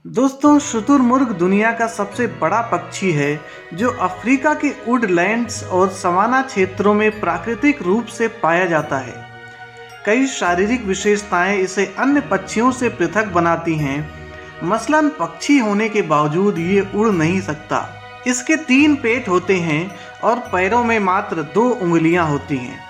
दोस्तों, शुतुरमुर्ग दुनिया का सबसे बड़ा पक्षी है जो अफ्रीका के वुडलैंड्स और सवाना क्षेत्रों में प्राकृतिक रूप से पाया जाता है। कई शारीरिक विशेषताएं इसे अन्य पक्षियों से पृथक बनाती हैं। मसलन पक्षी होने के बावजूद ये उड़ नहीं सकता। इसके 3 पेट होते हैं और पैरों में मात्र 2 उंगलियां होती हैं।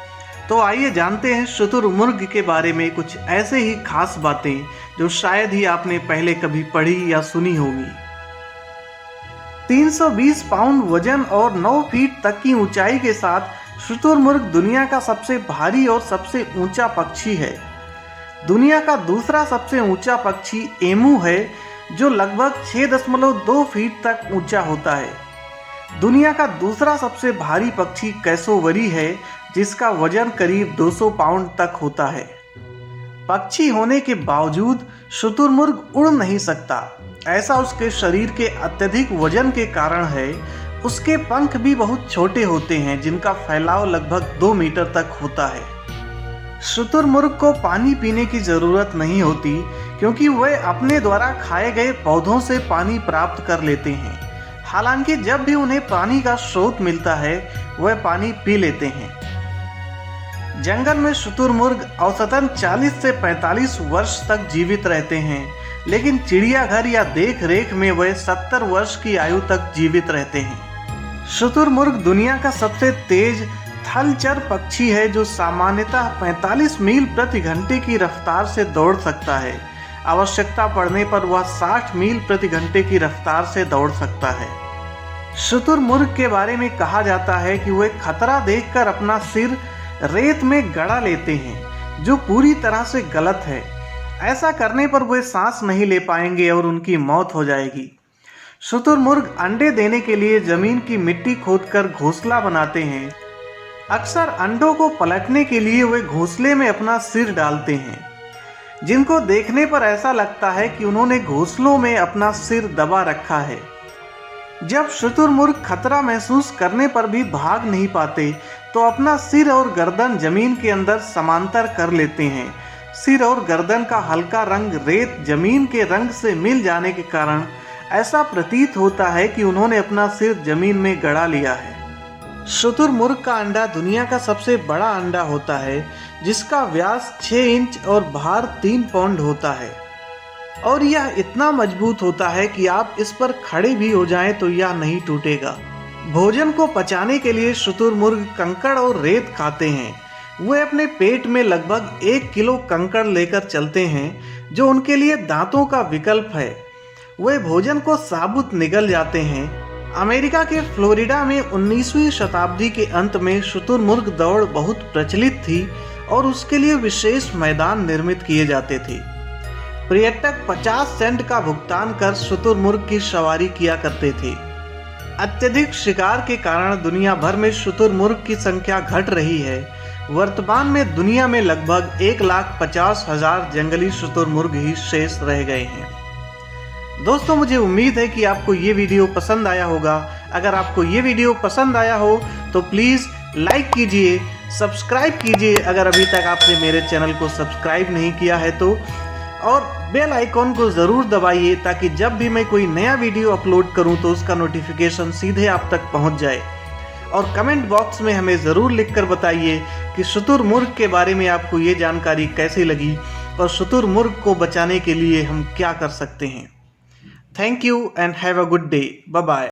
तो आइए जानते हैं शुतुरमुर्ग के बारे में कुछ ऐसे ही खास बातें जो शायद ही आपने पहले कभी पढ़ी या सुनी होगी। 320 पाउंड वजन और 9 फीट तक की ऊंचाई के साथ शुतुरमुर्ग दुनिया का सबसे भारी और सबसे ऊंचा पक्षी है। दुनिया का दूसरा सबसे ऊंचा पक्षी एमू है जो लगभग 6.2 फीट तक ऊंचा होता है। दुनिया का दूसरा सबसे भारी पक्षी कैसोवरी है जिसका वजन करीब 200 पाउंड तक होता है। पक्षी होने के बावजूद शुतुरमुर्ग उड़ नहीं सकता। ऐसा उसके शरीर के अत्यधिक वजन के कारण है। उसके पंख भी बहुत छोटे होते हैं जिनका फैलाव लगभग 2 मीटर तक होता है। शुतुरमुर्ग को पानी पीने की ज़रूरत नहीं होती क्योंकि वे अपने द्वारा खाए गए पौधों से पानी प्राप्त कर लेते हैं। हालांकि जब भी उन्हें पानी का स्रोत मिलता है वह पानी पी लेते हैं। जंगल में शुतुरमुर्ग औसतन 40 से 45 वर्ष तक जीवित रहते हैं, लेकिन चिड़ियाघर या देख रेख में वे 70 वर्ष की आयु तक जीवित रहते हैं। शुतुरमुर्ग दुनिया का सबसे तेज थलचर पक्षी है जो सामान्यतः 45 मील प्रति घंटे की रफ्तार से दौड़ सकता है। आवश्यकता पड़ने पर वह 60 मील प्रति घंटे की रफ्तार से दौड़ सकता है। शुतुरमुर्ग के बारे में कहा जाता है कि वे खतरा देखकर अपना सिर रेत में गड़ा लेते हैं, जो पूरी तरह से गलत है। ऐसा करने पर वे सांस नहीं ले पाएंगे और उनकी मौत हो जाएगी। शुतुरमुर्ग अंडे देने के लिए जमीन की मिट्टी खोदकर घोंसला बनाते हैं। अक्सर अंडों को पलटने के लिए वे घोंसले में अपना सिर डालते हैं, जिनको देखने पर ऐसा लगता है कि उन्होंने घोंसलों में अपना सिर दबा रखा है। जब शुतुरमुर्ग खतरा महसूस करने पर भी भाग नहीं पाते तो अपना सिर और गर्दन जमीन के अंदर समांतर कर लेते हैं। सिर और गर्दन का हल्का रंग रेत जमीन के रंग से मिल जाने के कारण ऐसा प्रतीत होता है कि उन्होंने अपना सिर जमीन में गड़ा लिया है। शुतुरमुर्ग का अंडा दुनिया का सबसे बड़ा अंडा होता है, जिसका व्यास 6 इंच और भार 3 पाउंड होता है, और यह इतना मजबूत होता है कि आप इस पर खड़े भी हो जाएं तो यह नहीं टूटेगा। भोजन को पचाने के लिए शुतुरमुर्ग कंकड़ और रेत खाते हैं। वे अपने पेट में लगभग 1 किलो कंकड़ लेकर चलते हैं, जो उनके लिए दांतों का विकल्प है। वे भोजन को साबुत निगल जाते हैं। अमेरिका के फ्लोरिडा में 19वीं शताब्दी के अंत में शुतुरमुर्ग दौड़ बहुत प्रचलित थी और उसके लिए विशेष मैदान निर्मित किए जाते थे। पर्यटक 50 सेंट का भुगतान कर शुतुरमुर्ग की सवारी किया करते थे। अत्यधिक शिकार के कारण दुनिया भर में शुतुरमुर्ग की संख्या घट रही है। वर्तमान में दुनिया में लगभग 1,50,000 जंगली शुतुरमुर्ग ही शेष रह गए हैं। दोस्तों, मुझे उम्मीद है कि आपको ये वीडियो पसंद आया होगा। अगर आपको ये वीडियो पसंद आया हो तो प्लीज़ लाइक कीजिए, सब्सक्राइब कीजिए अगर अभी तक आपने मेरे चैनल को सब्सक्राइब नहीं किया है तो, और बेल आइकॉन को ज़रूर दबाइए ताकि जब भी मैं कोई नया वीडियो अपलोड करूं तो उसका नोटिफिकेशन सीधे आप तक पहुंच जाए। और कमेंट बॉक्स में हमें ज़रूर लिखकर बताइए कि शुतुरमुर्ग के बारे में आपको ये जानकारी कैसी लगी और शुतुरमुर्ग को बचाने के लिए हम क्या कर सकते हैं। Thank you and have a good day. Bye bye.